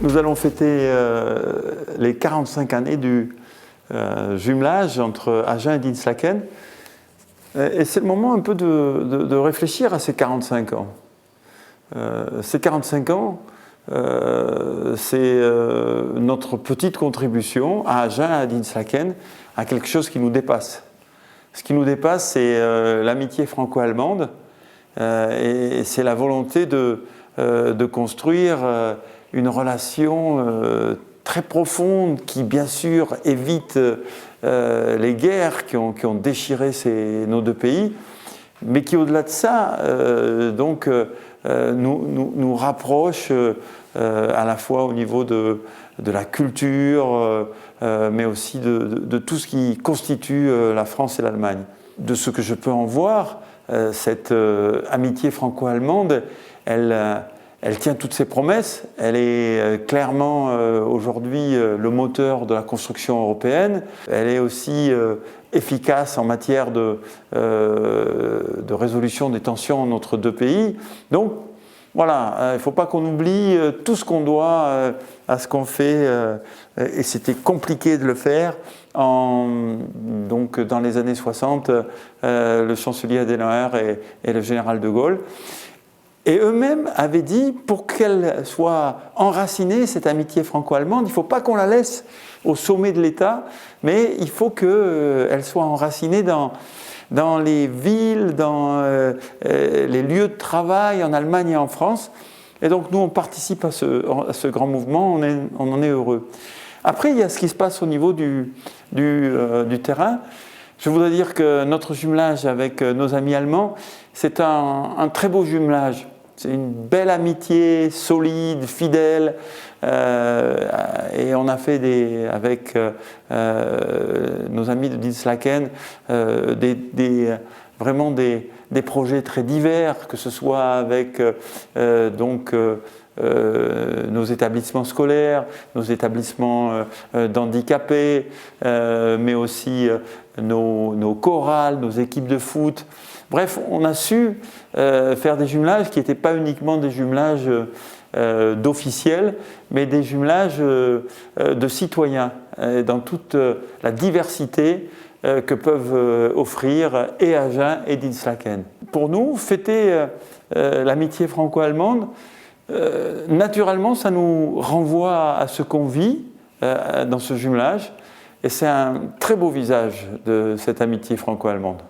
Nous allons fêter les 45 années du jumelage entre Agen et Dinslaken. Et c'est le moment un peu de réfléchir à ces 45 ans. Ces 45 ans, c'est notre petite contribution à Agen et à Dinslaken à quelque chose qui nous dépasse. Ce qui nous dépasse, c'est l'amitié franco-allemande et c'est la volonté de construire une relation très profonde qui, bien sûr, évite les guerres qui ont déchiré nos deux pays, mais qui, au-delà de ça, nous rapproche à la fois au niveau de la culture, mais aussi de tout ce qui constitue la France et l'Allemagne. De ce que je peux en voir, cette amitié franco-allemande, elle tient toutes ses promesses. Elle est clairement aujourd'hui le moteur de la construction européenne. Elle est aussi efficace en matière de résolution des tensions entre deux pays. Donc voilà, il ne faut pas qu'on oublie tout ce qu'on doit à ce qu'on fait, et c'était compliqué de le faire. Donc dans les années 60, le chancelier Adenauer et le général de Gaulle. Et eux-mêmes avaient dit, pour qu'elle soit enracinée, cette amitié franco-allemande, il ne faut pas qu'on la laisse au sommet de l'État, mais il faut qu'elle soit enracinée dans les villes, dans les lieux de travail en Allemagne et en France. Et donc nous, on participe à ce grand mouvement, on en est heureux. Après, il y a ce qui se passe au niveau du terrain. Je voudrais dire que notre jumelage avec nos amis allemands, c'est un très beau jumelage. C'est une belle amitié, solide, fidèle. Et on a fait avec nos amis de Dinslaken vraiment des projets très divers, que ce soit avec nos établissements scolaires, nos établissements d'handicapés, mais aussi nos chorales, nos équipes de foot. Bref, on a su faire des jumelages qui n'étaient pas uniquement des jumelages d'officiels, mais des jumelages de citoyens, dans toute la diversité que peuvent offrir et Agen et Dinslaken. Pour nous, fêter l'amitié franco-allemande, naturellement, ça nous renvoie à ce qu'on vit dans ce jumelage, et c'est un très beau visage de cette amitié franco-allemande.